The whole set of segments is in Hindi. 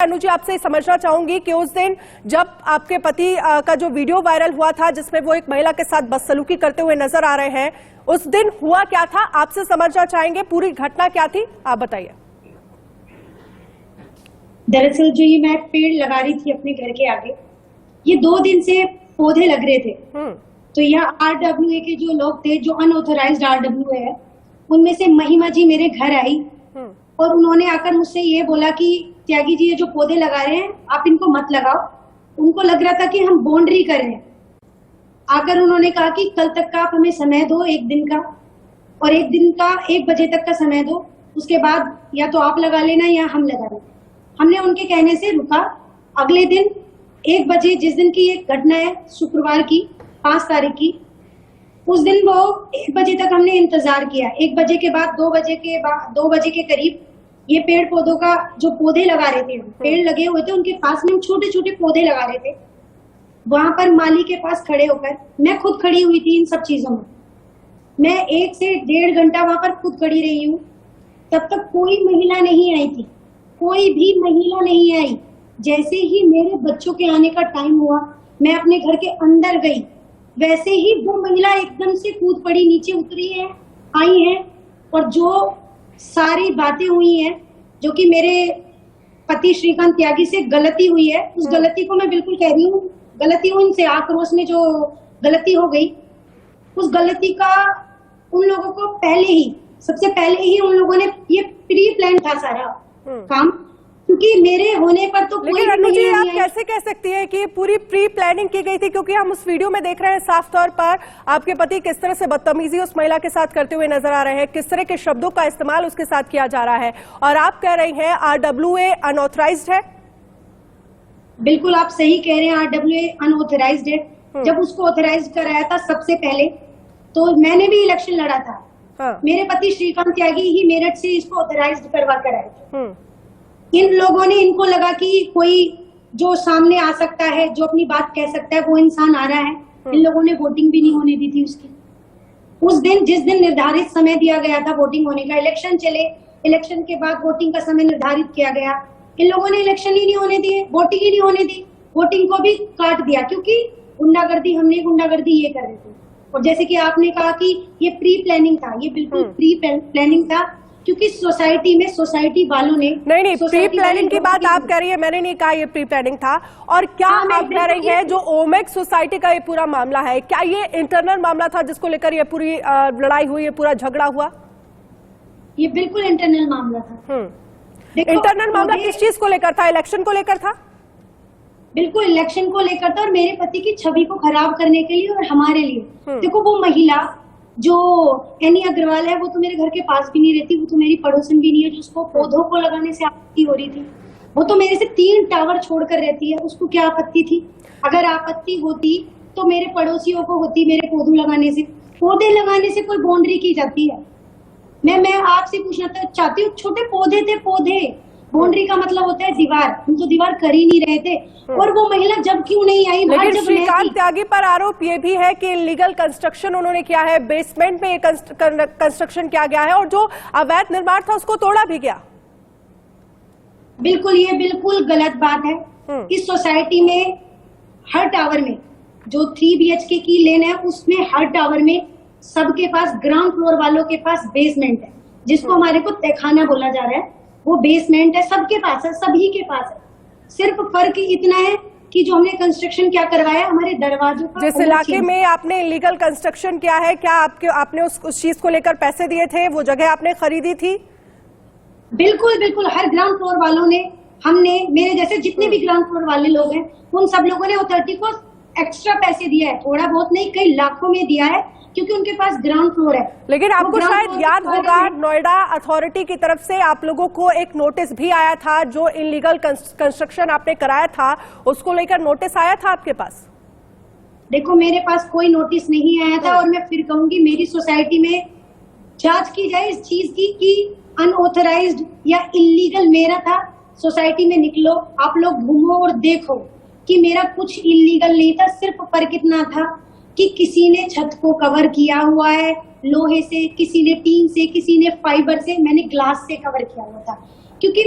अनु जी, आपसे समझना चाहूंगी कि उस दिन जब आपके पति का जो वीडियो वायरल हुआ था जिसमें वो एक महिला के साथ बदसलूकी करते हुए नजर आ रहे हैं, उस दिन हुआ क्या था? आपसे समझना चाहेंगे पूरी घटना क्या थी, आप बताइए। दरअसल जो ये मैं पेड़ लगा रही थी अपने घर के आगे, ये 2 दिन से पौधे लग रहे थे। तो यहाँ RWA के जो लोग थे, जो अनऑथराइज्ड RWA है, उनमें से महिमा जी मेरे घर आई और उन्होंने आकर मुझसे ये बोला कि त्यागी जी ये जो पौधे लगा रहे हैं आप इनको मत लगाओ। उनको लग रहा था कि हम बाउंड्री कर रहे हैं। आकर उन्होंने कहा कि कल तक का आप हमें समय दो, 1 दिन का, और 1 दिन का 1 बजे तक का समय दो, उसके बाद या तो आप लगा लेना या हम लगा लेंगे। हमने उनके कहने से रुका। अगले दिन 1 बजे, जिस दिन की ये घटना है, शुक्रवार की 5 तारीख की, उस दिन वो 1 बजे तक हमने इंतजार किया। 1 बजे के बाद 2 बजे के करीब ये पेड़ पौधों का जो पौधे लगा रहे थे, पेड़ लगे हुए थे, उनके पास में हम छोटे छोटे पौधे लगा रहे थे। वहां पर माली के पास खड़े होकर मैं खुद खड़ी हुई थी इन सब चीजों में। मैं 1 से 1.5 घंटा वहां पर खुद खड़ी रही हूँ। तब तक कोई महिला नहीं आई थी, कोई भी महिला नहीं आई। जैसे ही मेरे बच्चों के आने का टाइम हुआ, मैं अपने घर के अंदर गई, वैसे ही वो महिला एकदम से कूद पड़ी, नीचे उतरी है, आई है, और जो सारी बातें हुई हैं, जो कि मेरे पति श्रीकांत त्यागी से गलती हुई है, उस गलती को मैं बिल्कुल कह रही हूँ, गलती उनसे आक्रोश में जो गलती हो गई, उस गलती का उन लोगों को सबसे पहले ही उन लोगों ने ये प्री प्लान था सारा काम, क्योंकि मेरे होने पर तो कोई अनु जी, आप कैसे कह सकती है कि पूरी प्री प्लानिंग की गई थी? क्योंकि हम उस वीडियो में देख रहे हैं साफ तौर पर आपके पति किस तरह से बदतमीजी उस महिला के साथ करते हुए नजर आ रहे हैं, किस तरह के शब्दों का इस्तेमाल उसके साथ किया जा रहा है, और आप कह रही हैं RWA अनऑथराइज्ड है। बिल्कुल आप सही कह रहे हैं, RWA अनऑथराइज्ड है। जब उसको ऑथराइज कराया था सबसे पहले, तो मैंने भी इलेक्शन लड़ा था। मेरे पति श्रीकांत त्यागी ही मेरठ से इसको ऑथराइज्ड करवा कर आए थे। इन लोगों ने, इनको लगा कि कोई जो सामने आ सकता है, जो अपनी बात कह सकता है, वो इंसान आ रहा है। इन लोगों ने वोटिंग भी नहीं होने दी थी उसकी। उस दिन, जिस दिन निर्धारित समय दिया गया था वोटिंग होने का, इलेक्शन चले, इलेक्शन के बाद वोटिंग का समय निर्धारित किया गया, इन लोगों ने इलेक्शन ही नहीं होने दिए, वोटिंग ही नहीं होने दी, वोटिंग को भी काट दिया, क्योंकि गुंडागर्दी, हमने गुंडागर्दी ये कर रहे थे। और जैसे कि आपने कहा कि ये प्री प्लानिंग था, ये बिल्कुल प्री प्लानिंग था, क्योंकि सोसाइटी में सोसाइटी वालों ने नहीं प्री प्लानिंग की बात आप कह रही है, मैंने नहीं कहा ये प्री प्लानिंग था। और क्या आप कह रही हैं जो ओमेक्स सोसाइटी का ये पूरा मामला है, क्या ये इंटरनल मामला था जिसको लेकर ये पूरी लड़ाई हुई, ये पूरा झगड़ा हुआ? ये बिल्कुल इंटरनल मामला था। इंटरनल मामला किस चीज को लेकर था? इलेक्शन को लेकर था? बिल्कुल इलेक्शन को लेकर था, और मेरे पति की छवि को खराब करने के लिए और हमारे लिए। देखो, वो महिला जो एनी अग्रवाल है, वो तो मेरे घर के पास भी नहीं रहती, वो तो मेरी पड़ोसन भी नहीं है, जो उसको पौधों को लगाने से आपत्ति हो रही थी। वो तो मेरे से 3 टावर छोड़कर रहती है, उसको क्या आपत्ति थी? अगर आपत्ति होती तो मेरे पड़ोसियों को होती, मेरे पौधे लगाने से। पौधे लगाने से कोई बाउंड्री की जाती है? मैं आपसे पूछना चाहती हूँ, छोटे पौधे थे, पौधे, बाउंड्री का मतलब होता है दीवार, हम तो दीवार कर ही नहीं रहे थे। और वो महिला जब क्यों नहीं आई? लेकिन श्रीकांत त्यागी पर आरोप ये भी है कि इलीगल कंस्ट्रक्शन उन्होंने किया है, बेसमेंट में कंस्ट्रक्शन किया गया है, और जो अवैध निर्माण था उसको तोड़ा भी गया। बिल्कुल, ये बिल्कुल गलत बात है। इस सोसाइटी में हर टावर में, जो 3 BHK की लेन है, उसमें हर टावर में सबके पास, ग्राउंड फ्लोर वालों के पास बेसमेंट है, जिसको हमारे को तहखाना बोला जा रहा है, वो बेसमेंट है, सबके पास है, सभी के पास है। सिर्फ फर्क इतना है कि जो हमने कंस्ट्रक्शन क्या करवाया, हमारे दरवाजों का, जिस इलाके में आपने इलीगल कंस्ट्रक्शन किया है, क्या आपने उस चीज को लेकर पैसे दिए थे? वो जगह आपने खरीदी थी? बिल्कुल, हर ग्राउंड फ्लोर वालों ने, हमने, मेरे जैसे जितने भी ग्राउंड फ्लोर वाले लोग हैं, उन सब लोगों ने अथॉरिटी को एक्स्ट्रा पैसे दिया है। थोड़ा बहुत नहीं, कई लाखों में दिया है, क्योंकि उनके पास ग्राउंड फ्लोर है। लेकिन आपको शायद याद होगा, नोएडा अथॉरिटी की तरफ से आप लोगों को एक नोटिस भी आया था, जो इलीगल कंस्ट्रक्शन आपने कराया था, उसको लेकर नोटिस आया था आपके पास? देखो, मेरे पास कोई नोटिस नहीं आया था, और मैं फिर कहूंगी, मेरी सोसाइटी में जांच की जाए इस चीज की कि अनऑथराइज्ड या इलीगल मेरा था। सोसाइटी में निकलो, आप लोग घूमो और देखो कि मेरा कुछ इलीगल नहीं था। सिर्फ फर्क इतना था कि किसी ने छत को कवर किया हुआ है लोहे से, किसी ने टीन से, किसी ने फाइबर से, मैंने ग्लास से कवर किया हुआ था। क्योंकि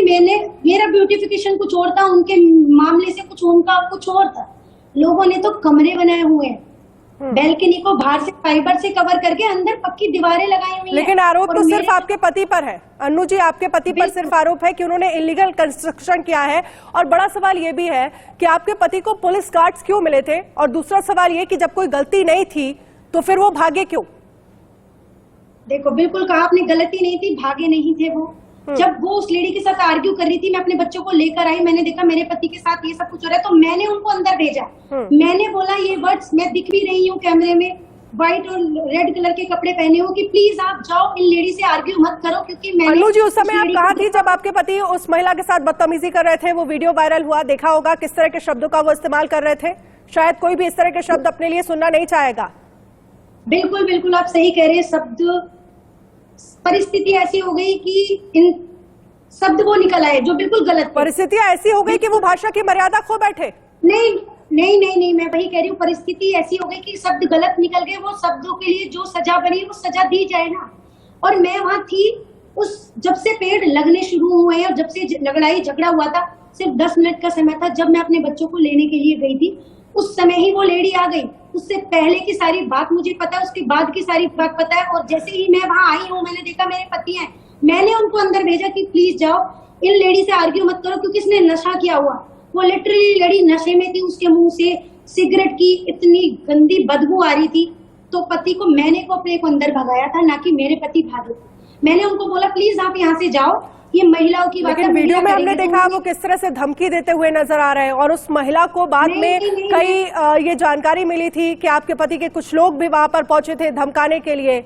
मेरा ब्यूटिफिकेशन कुछ और था, उनके मामले से उनका कुछ और था। लोगों ने तो कमरे बनाए हुए हैं, बैल्कनी को बाहर से फाइबर से कवर करके अंदर पक्की दीवारें लगाई हुई हैं। लेकिन आरोप तो सिर्फ आपके पति पर है अन्नू जी, आपके पति पर सिर्फ आरोप है कि उन्होंने इलीगल कंस्ट्रक्शन किया है। और बड़ा सवाल ये भी है कि आपके पति को पुलिस गार्ड्स क्यों मिले थे, और दूसरा सवाल ये कि जब कोई गलती नहीं थी तो फिर वो भागे क्यों? देखो, बिल्कुल कहा आपने, गलती नहीं थी, भागे नहीं थे वो। जब वो उस लेडी के साथ आर्ग्यू कर रही थी, मैं अपने बच्चों को लेकर आई, मैंने देखा मेरे पति के साथ ये सब कुछ हो रहा है, तो मैंने उनको अंदर भेजा। मैंने बोला ये वर्ड्स, मैं दिख भी रही हूँ कैमरे में, व्हाइट और रेड कलर के कपड़े पहने हो, कि प्लीज आप जाओ, इन लेडी से आर्ग्यू मत करो, क्योंकि मैंने। अन्नू जी, उस समय आप कहाँ थी जब आपके पति उस महिला के साथ बदतमीजी कर रहे थे? वो वीडियो वायरल हुआ, देखा होगा किस तरह के शब्दों का वो इस्तेमाल कर रहे थे। शायद कोई भी इस तरह के शब्द अपने लिए सुनना नहीं चाहेगा। बिल्कुल बिल्कुल, आप सही कह रहे हैं। शब्द, परिस्थिति ऐसी हो गई कि इन शब्द वो निकल आए जो बिल्कुल गलत। परिस्थितियां ऐसी हो गई कि वो भाषा की मर्यादा खो बैठे। नहीं नहीं नहीं नहीं, मैं वही कह रही हूँ, परिस्थिति ऐसी हो गई कि शब्द गलत निकल गए। वो शब्दों के लिए जो सजा बनी वो सजा दी जाए ना। और मैं वहां थी उस, जब से पेड़ लगने शुरू हुए हैं और जब से लड़ाई झगड़ा हुआ था, सिर्फ 10 मिनट का समय था। जब मैं अपने बच्चों को लेने के लिए गई थी, उस समय ही वो लेडी आ गई। उससे पहले की सारी बात मुझे पता है, उसके बाद की सारी बात पता है। और जैसे ही मैं वहां आई हूँ, मैंने देखा मेरे पति हैं, मैंने उनको अंदर भेजा कि प्लीज जाओ, इन लेडी से आर्ग्यू मत करो, क्योंकि इसने नशा किया हुआ। वो लिटरली लड़ी नशे में थी, उसके मुंह से सिगरेट की इतनी गंदी बदबू आ रही थी। तो पति को, मैंने को अपने को अंदर भगाया था, ना कि मेरे पति भागे। मैंने उनको बोला प्लीज आप यहाँ से जाओ, ये महिलाओं की बात है। लेकिन वीडियो में हमने देखा वो किस तरह से धमकी देते हुए नजर आ रहे हैं, और उस महिला को बाद में कई ये जानकारी मिली थी कि आपके पति के कुछ लोग भी वहां पर पहुंचे थे धमकाने के लिए।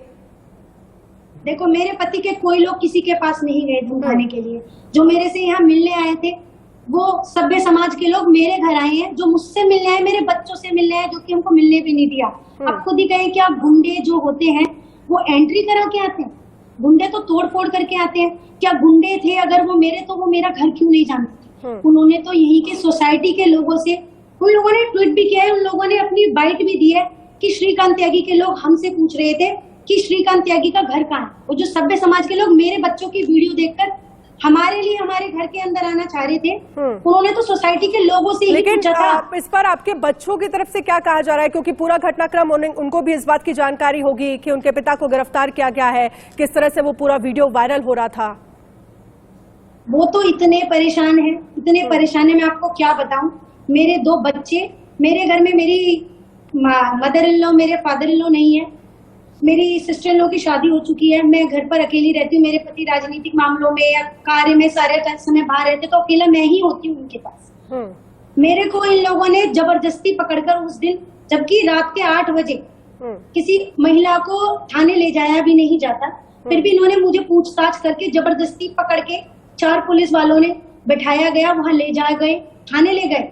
देखो, मेरे पति के कोई लोग किसी के पास नहीं गए धमकाने के लिए। जो मेरे से यहाँ मिलने आए थे वो सभ्य समाज के लोग मेरे घर आए हैं, जो मुझसे मिलने आए, मेरे बच्चों से मिलने आए, जो कि हमको मिलने भी नहीं दिया। आप खुद ही कहें, क्या गुंडे जो होते हैं वो एंट्री करा के आते हैं? गुंडे तो तोड़ फोड़ करके आते हैं। क्या गुंडे थे अगर वो मेरे, तो वो मेरा घर क्यों नहीं जानते? उन्होंने तो यहीं के सोसाइटी के लोगों से, उन लोगों ने ट्वीट भी किया है, उन लोगों ने अपनी बाइट भी दी है कि श्रीकांत त्यागी के लोग हमसे पूछ रहे थे कि श्रीकांत त्यागी का घर कहाँ है। वो जो सभ्य समाज के लोग मेरे बच्चों की वीडियो देखकर हमारे लिए हमारे घर के अंदर आना चाह रहे थे, उन्होंने तो सोसाइटी के लोगों से ही पूछा था। इस पर आपके बच्चों की तरफ से क्या कहा जा रहा है, क्योंकि पूरा घटनाक्रम उनको भी इस बात की जानकारी होगी कि उनके पिता को गिरफ्तार किया गया है, किस तरह से वो पूरा वीडियो वायरल हो रहा था। वो तो इतने परेशान है, इतने परेशान है, मैं आपको क्या बताऊं। मेरे 2 बच्चे, मेरे घर में मेरी मदर इन लॉ, मेरे फादर इन लॉ नहीं है, मेरी सिस्टर इन लॉ की शादी हो चुकी है, मैं घर पर अकेली रहती हूँ। मेरे पति राजनीतिक मामलों में या कार्य में सारे समय बाहर रहते, तो अकेला मैं ही होती हूँ उनके पास। मेरे को इन लोगों ने जबरदस्ती पकड़कर उस दिन, जबकि रात के 8 बजे किसी महिला को थाने ले जाया भी नहीं जाता, फिर भी इन्होंने मुझे पूछताछ करके जबरदस्ती पकड़ के 4 पुलिस वालों ने बैठाया गया, वहां ले जाए गए, थाने ले गए।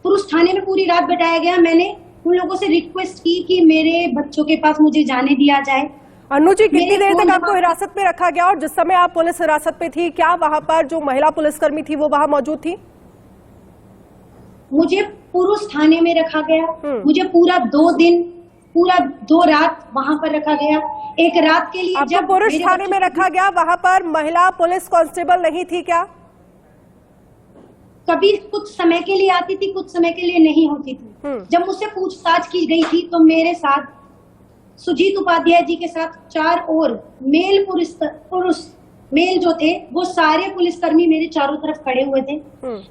फिर उस थाने में पूरी रात बैठाया गया। मैंने उन लोगों से रिक्वेस्ट की कि मेरे बच्चों के पास मुझे जाने दिया जाए। अन्नू जी, कितनी देर तक आपको हिरासत में रखा गया, और जिस समय आप पुलिस हिरासत में थी, क्या वहां पर जो महिला पुलिसकर्मी थी वो वहां मौजूद थी? मुझे पुरुष थाने में रखा गया। मुझे पूरा 2 दिन, पूरा 2 रात वहां पर रखा गया। एक रात के लिए जब पुरुष थाने में रखा गया, वहां पर महिला पुलिस कांस्टेबल नहीं थी क्या? कभी कुछ समय के लिए आती थी, कुछ समय के लिए नहीं होती थी। जब मुझसे पूछताछ की गई थी तो मेरे साथ सुजीत उपाध्याय जी के साथ 4 और मेल पुरुष मेल जो थे, वो सारे पुलिसकर्मी मेरे चारों तरफ खड़े हुए थे।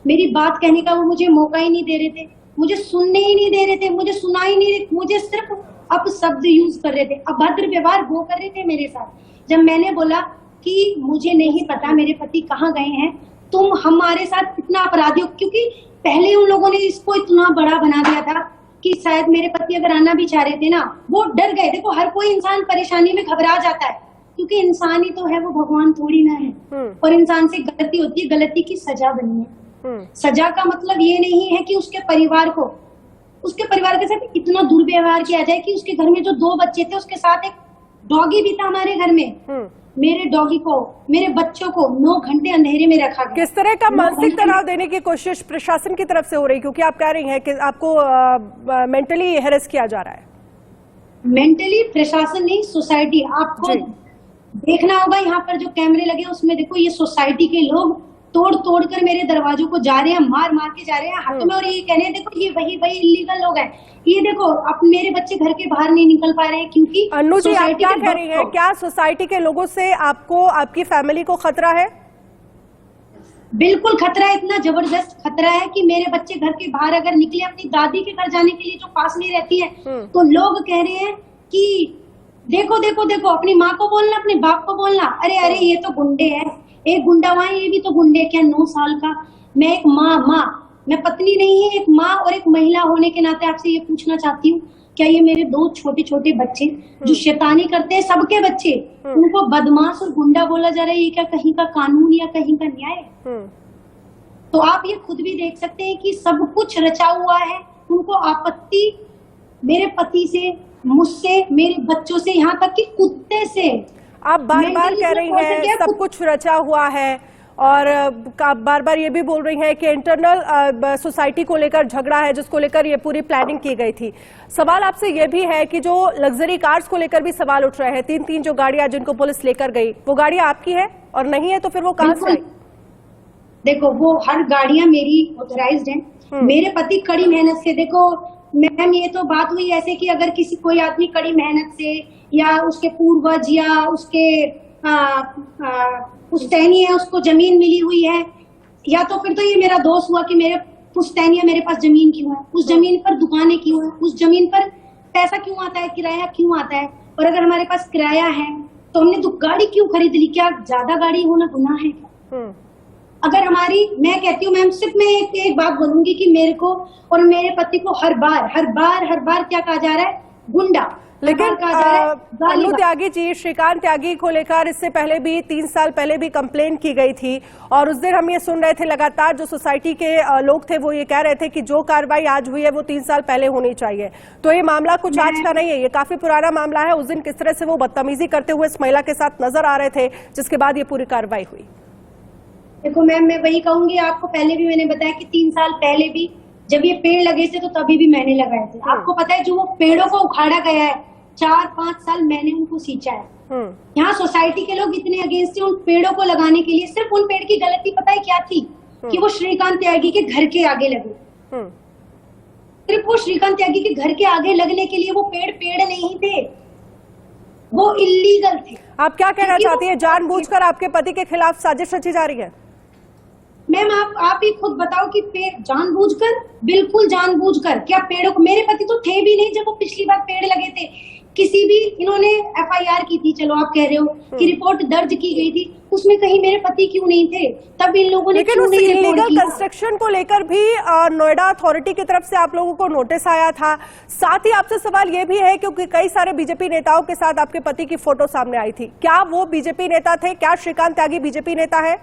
मेरी बात कहने का वो मुझे मौका ही नहीं दे रहे थे, मुझे सुनने ही नहीं दे रहे थे, मुझे सुना ही नहीं रहे, मुझे सिर्फ अपशब्द यूज कर रहे थे, अभद्र व्यवहार वो कर रहे थे मेरे साथ। जब मैंने बोला कि मुझे नहीं पता मेरे पति कहाँ गए हैं, तुम हमारे साथ इतना अपराधी हो, क्योंकि पहले उन लोगों ने इसको इतना बड़ा बना दिया था कि शायद मेरे पति अगर आना भी चाह रहे थे ना, वो डर गए। देखो, हर कोई इंसान परेशानी में घबरा जाता है, क्योंकि इंसान ही तो है, वो भगवान थोड़ी ना है। और इंसान से गलती होती है, गलती की सजा बनी है। सजा का मतलब ये नहीं है कि उसके परिवार के साथ इतना दुर्व्यवहार किया जाए कि उसके घर में जो 2 बच्चे थे, उसके साथ एक डॉगी भी था हमारे घर में। मेरे डॉगी को, मेरे बच्चों को 9 घंटे अंधेरे में रखा गया। किस तरह का मानसिक तनाव देने की कोशिश प्रशासन की तरफ से हो रही, क्योंकि आप कह रही हैं कि आपको मेंटली हैरेस किया जा रहा है? मेंटली प्रशासन नहीं, सोसाइटी। आपको देखना होगा यहाँ पर जो कैमरे लगे उसमें देखो, ये सोसाइटी के लोग तोड़ तोड़ कर मेरे दरवाजों को जा रहे हैं, मार मार के जा रहे हैं हाथों में, और ये कहने देखो ये वही इलीगल लोग हैं। ये देखो अब मेरे बच्चे घर के बाहर नहीं निकल पा रहे हैं क्योंकि अन्नू जी आप क्या कह रही हैं, क्या सोसाइटी के लोगों से आपको, आपकी फैमिली को खतरा है? बिल्कुल खतरा है, इतना जबरदस्त खतरा है कि मेरे बच्चे घर के बाहर अगर निकले अपनी दादी के घर जाने के लिए जो पास में रहती है, तो लोग कह रहे हैं कि देखो देखो देखो, अपनी माँ को बोलना, अपने बाप को बोलना, अरे अरे ये तो गुंडे हैं, एक गुंडा वहां, ये भी तो गुंडे। क्या 9 साल का मैं एक मैं पत्नी नहीं है, एक माँ और एक महिला होने के नाते आपसे ये पूछना चाहती हूँ, क्या ये मेरे 2 छोटे छोटे बच्चे जो शैतानी करते हैं, सबके बच्चे, उनको बदमाश और गुंडा बोला जा रहा है, ये क्या कहीं का कानून या कहीं का न्याय? तो आप ये खुद भी देख सकते हैं कि सब कुछ रचा हुआ है। उनको आपत्ति मेरे पति से, मुझसे, मेरे बच्चों से, यहाँ तक कि कुत्ते से। आप बार बार कह रही हैं सब कुछ रचा हुआ है, और आप बार बार ये भी बोल रही हैं कि इंटरनल सोसाइटी को लेकर झगड़ा है, जिसको लेकर ये पूरी प्लानिंग की गई थी। सवाल आपसे ये भी है कि जो लग्जरी कार्स को लेकर भी सवाल उठ रहे हैं, 3 जो गाड़ियां जिनको पुलिस लेकर गई, वो गाड़ी आपकी है, और नहीं है तो फिर वो कहां से आई? देखो वो हर गाड़ियां मेरी ऑथराइज्ड हैं। मेरे पति कड़ी मेहनत से, देखो मैम ये तो बात हुई ऐसे कि अगर किसी कोई आदमी कड़ी मेहनत से या उसके पूर्वज या उसके पुश्तैनी है, उसको जमीन मिली हुई है, या तो फिर तो ये मेरा दोष हुआ कि मेरे पुश्तैनी है, मेरे पास जमीन क्यों है, उस जमीन पर दुकानें क्यों है, उस जमीन पर पैसा क्यों आता है, किराया क्यों आता है, और अगर हमारे पास किराया है तो हमने तो गाड़ी क्यों खरीद ली? क्या ज्यादा गाड़ी होना गुनाह है? अगर हमारी, मैं कहती हूँ मैम, सिर्फ मैं एक बात बोलूंगी कि मेरे को और मेरे पति को हर बार क्या कहा जा रहा है? गुंडा। लेकिन अन्नू त्यागी जी, श्रीकांत त्यागी को लेकर इससे पहले भी 3 साल पहले भी कंप्लेन की गई थी, और उस दिन हम ये सुन रहे थे लगातार, जो सोसाइटी के लोग थे वो ये कह रहे थे कि जो कार्रवाई आज हुई है वो 3 साल पहले होनी चाहिए। तो ये मामला कुछ आज का नहीं है, ये काफी पुराना मामला है। उस दिन किस तरह से वो बदतमीजी करते हुए इस महिला के साथ नजर आ रहे थे, जिसके बाद ये पूरी कार्रवाई हुई। देखो मैम, मैं वही कहूंगी, आपको पहले भी मैंने बताया कि 3 साल पहले भी जब ये पेड़ लगे थे तो तभी भी मैंने लगाए थे। आपको पता है जो वो पेड़ों को उखाड़ा गया है, 4-5 साल मैंने उनको सींचा है। यहाँ सोसाइटी के लोग इतने अगेंस्ट थे उन पेड़ों को लगाने के लिए। सिर्फ उन पेड़ की गलती पता है क्या थी? कि वो श्रीकांत त्यागी के घर के आगे लगे। सिर्फ वो श्रीकांत त्यागी के घर के आगे लगने के लिए वो पेड़ नहीं थे, वो इलीगल थे। आप क्या कहना चाहती है, जानबूझकर आपके पति के खिलाफ साजिश रची जा रही है? मैम आप ही खुद बताओ कि जानबूझकर? बिल्कुल जानबूझकर। क्या पेड़ों को, मेरे पति तो थे भी नहीं जब वो पिछली बार पेड़ लगे थे। किसी भी, इन्होंने FIR की थी, चलो आप कह रहे हो कि रिपोर्ट दर्ज की गई थी, उसमें कहीं मेरे पति क्यों नहीं थे? तब इन लोगों ने क्यों नहीं रिपोर्ट की? कंस्ट्रक्शन को लेकर भी नोएडा अथॉरिटी की तरफ से आप लोगों को नोटिस आया था। साथ ही आपसे सवाल ये भी है, क्योंकि कई सारे बीजेपी नेताओं के साथ आपके पति की फोटो सामने आई थी, क्या वो बीजेपी नेता थे? क्या श्रीकांत त्यागी बीजेपी नेता है?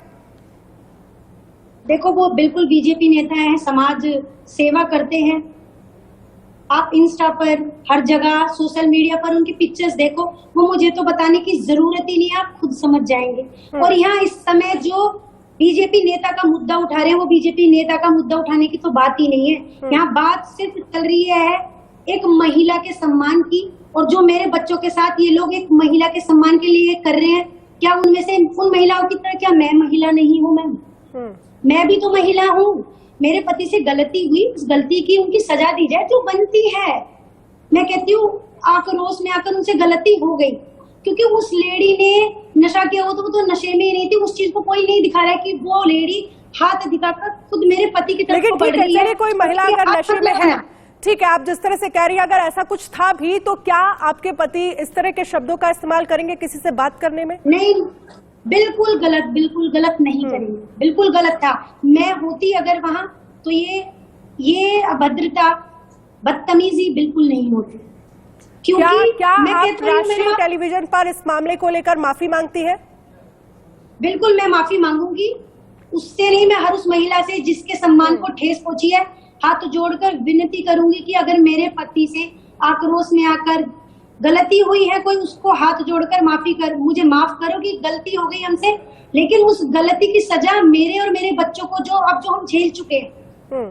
देखो वो बिल्कुल बीजेपी नेता है, समाज सेवा करते हैं। आप इंस्टा पर, हर जगह सोशल मीडिया पर उनकी पिक्चर्स देखो, वो मुझे तो बताने की जरूरत ही नहीं है, आप खुद समझ जाएंगे। और यहाँ इस समय जो बीजेपी नेता का मुद्दा उठा रहे हैं, वो बीजेपी नेता का मुद्दा उठाने की तो बात ही नहीं है। यहाँ बात सिर्फ चल रही है एक महिला के सम्मान की, और जो मेरे बच्चों के साथ ये लोग एक महिला के सम्मान के लिए कर रहे हैं, क्या उनमें से उन महिलाओं की तरह क्या मैं महिला नहीं हूँ? मैं भी तो महिला हूँ। मेरे पति से गलती हुई, उस गलती की उनकी सजा दी जाए जो बनती है। मैं कहती हूँ आक्रोश में आकर उनसे गलती हो गई, क्योंकि उस लेडी ने नशा किया हो, तो वो तो नशे में ही नहीं थी। उस चीज को कोई नहीं दिखा रहा है कि वो लेडी हाथ दिखाकर खुद मेरे पति की तरफ बढ़ रही है। कोई महिला अगर नशे में है, ठीक है, आप जिस तरह से कह रही है, अगर ऐसा कुछ था भी तो क्या आपके पति इस तरह के शब्दों का इस्तेमाल करेंगे किसी से बात करने में? नहीं, बिल्कुल गलत नहीं करेंगे, बिल्कुल गलत था। मैं होती अगर वहां, तो ये अभद्रता, बदतमीजी बिल्कुल नहीं होती। क्योंकि क्या आप राष्ट्रीय टेलीविजन पर इस मामले को लेकर माफी मांगती है? बिल्कुल मैं माफी मांगूंगी, उससे नहीं, मैं हर उस महिला से जिसके सम्मान को ठेस पहुंची है, हाथ जोड़कर विनती करूंगी कि अगर मेरे पति से आक्रोश में आकर गलती हुई है कोई, उसको हाथ जोड़कर मुझे माफ करो कि गलती हो गई हमसे, लेकिन उस गलती की सजा मेरे और मेरे बच्चों को जो हम झेल चुके हैं।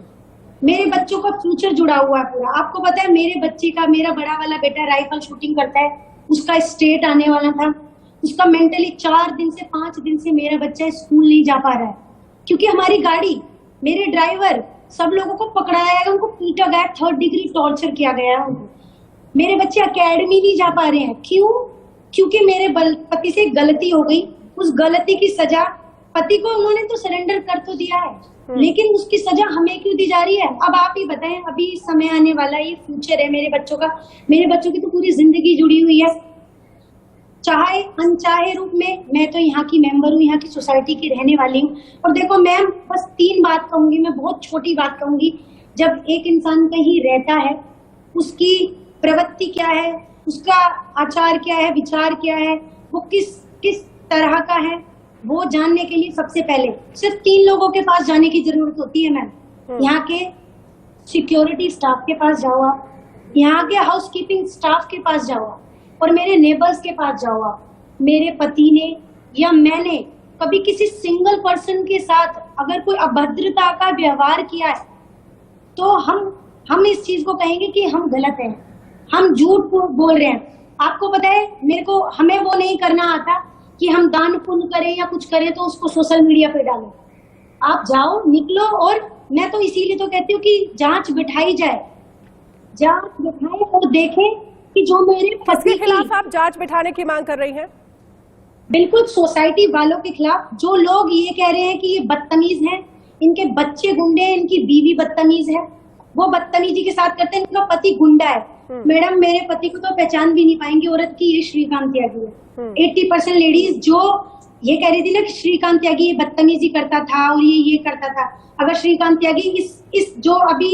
मेरे बच्चों का फ्यूचर जुड़ा हुआ है पूरा। आपको पता है मेरे बच्चे का, मेरा बड़ा वाला बेटा राइफल शूटिंग करता है, उसका स्टेट आने वाला था, उसका मेंटली 4 दिन से 5 दिन से मेरा बच्चा स्कूल नहीं जा पा रहा है। क्योंकि हमारी गाड़ी, मेरे ड्राइवर, सब लोगों को पकड़ाया गया, उनको पीटा गया, 3rd डिग्री टॉर्चर किया गया उनको। मेरे बच्चे एकेडमी नहीं जा पा रहे हैं। क्यों? क्योंकि मेरे पति से गलती हो गई। उस गलती की सजा, पति को उन्होंने तो सरेंडर कर तो दिया है, लेकिन उसकी सजा हमें क्यों दी जा रही है? अब आप ही बताएं। अभी समय आने वाला, ये फ्यूचर है मेरे बच्चों का। मेरे बच्चों की तो पूरी जिंदगी जुड़ी हुई है, चाहे अनचाहे रूप में। मैं तो यहाँ की मेंबर हूँ, यहाँ की सोसाइटी की रहने वाली हूँ। और देखो मैम, बस 3 बात कहूंगी मैं, बहुत छोटी बात कहूंगी। जब एक इंसान कहीं रहता है, उसकी प्रवृत्ति क्या है, उसका आचार क्या है, विचार क्या है, वो किस तरह का है, वो जानने के लिए सबसे पहले सिर्फ 3 लोगों के पास जाने की जरूरत होती है मैम। यहाँ के सिक्योरिटी स्टाफ के पास जाओ आप, यहाँ के हाउसकीपिंग स्टाफ के पास जाओ आप, और मेरे नेबर्स के पास जाओ आप। मेरे पति ने या मैंने कभी किसी सिंगल पर्सन के साथ अगर कोई अभद्रता का व्यवहार किया है, तो हम इस चीज को कहेंगे कि हम गलत हैं, हम झूठ बोल रहे हैं। आपको पता है, हमें वो नहीं करना आता कि हम दान पुण्य करें या कुछ करें तो उसको सोशल मीडिया पे डालें। आप जाओ, निकलो, और मैं तो इसीलिए तो कहती हूँ कि जांच बिठाई जाए, जांच बिठाए और देखें कि जो मेरे पति के खिलाफ आप जांच बिठाने की मांग कर रही हैं? बिल्कुल, सोसाइटी वालों के खिलाफ। जो लोग ये कह रहे हैं कि ये बदतमीज हैं, इनके बच्चे गुंडे हैं, इनकी बीवी बदतमीज है, वो बदतमीजी के साथ करते हैं, इनका पति गुंडा है। मैडम, मेरे पति को तो पहचान भी नहीं पाएंगे औरत की, ये श्रीकांत त्यागी है। 80% लेडीज जो ये कह रही थी ना कि श्रीकांत त्यागी ये बदतमीजी करता था और ये करता था, अगर श्रीकांत त्यागी इस जो अभी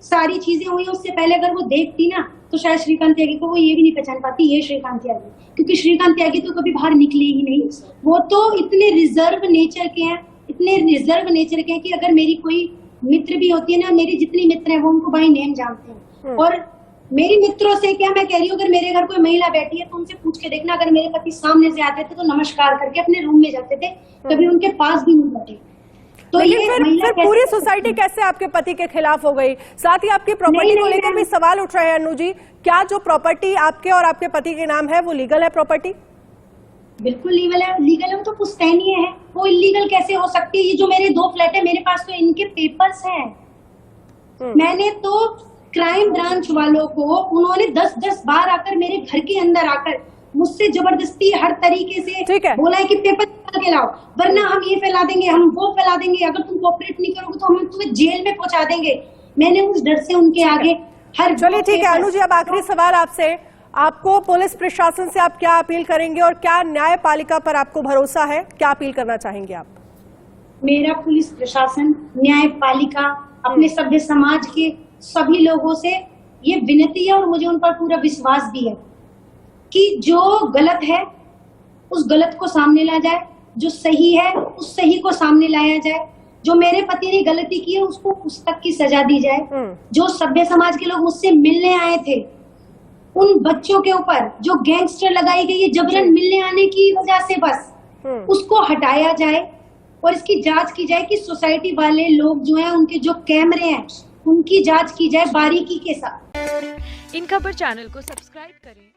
सारी चीजें हुई उससे पहले अगर वो देखती ना, तो शायद श्रीकांत त्यागी को वो ये भी नहीं पहचान पाती ये श्रीकांत त्यागी, क्योंकि श्रीकांत त्यागी तो कभी बाहर निकले ही नहीं। वो तो इतने रिजर्व नेचर के हैं कि अगर मेरी कोई मित्र भी होती है ना, मेरी जितनी मित्र है वो उनको बाय नेम जानते हैं। और मेरी मित्रों से क्या मैं कह रही हूँ, अगर मेरे घर कोई महिला बैठी है तो उनसे पूछ के देखना, अगर मेरे पति सामने से आते थे तो नमस्कार करके अपने रूम में जाते थे, कभी उनके पास भी नहीं बैठे। तो ये फिर पूरी सोसाइटी कैसे आपके पति के खिलाफ हो गई? साथ ही आपकी प्रॉपर्टी को लेकर भी सवाल उठ रहे हैं अनु जी। क्या जो प्रॉपर्टी आपके और आपके पति के नाम है वो लीगल है प्रॉपर्टी? बिल्कुल लीगल है, वो तो पुश्तैनी है, वो इलीगल कैसे हो सकती है? ये जो मेरे 2 फ्लैट है, मेरे पास तो इनके पेपर्स हैं। मैंने तो क्राइम ब्रांच वालों को, उन्होंने 10-10 बार आकर मेरे घर के अंदर आकर मुझसे जबरदस्ती हर तरीके से बोला है कि पेपर के लाओ, वरना हम ये फैला देंगे, हम वो फैला देंगे, अगर तुम कोऑपरेट नहीं करोगे तो हम तुम्हें जेल में पहुंचा देंगे। मैंने उस डर से उनके आगे हर। चलिए ठीक है अनु जी, अब आखिरी सवाल आपसे, आपको पुलिस प्रशासन से आप क्या अपील करेंगे और क्या न्यायपालिका पर आपको भरोसा है? क्या अपील करना चाहेंगे आप? मेरा पुलिस प्रशासन, न्यायपालिका, अपने सभ्य समाज के सभी लोगों से ये विनती है और मुझे उन पर पूरा विश्वास भी है कि जो गलत है उस गलत को सामने लाया जाए, जो सही है उस सही को सामने लाया जाए, जो मेरे पति ने गलती की है उसको उस तक की सजा दी जाए। जो सभ्य समाज के लोग मुझसे मिलने आए थे, उन बच्चों के ऊपर जो गैंगस्टर लगाई गई है जबरन मिलने आने की वजह से, बस उसको हटाया जाए और इसकी जांच की जाए कि सोसाइटी वाले लोग जो हैं, उनके जो कैमरे हैं, उनकी जांच की जाए बारीकी के साथ। इन खबर चैनल को सब्सक्राइब करें।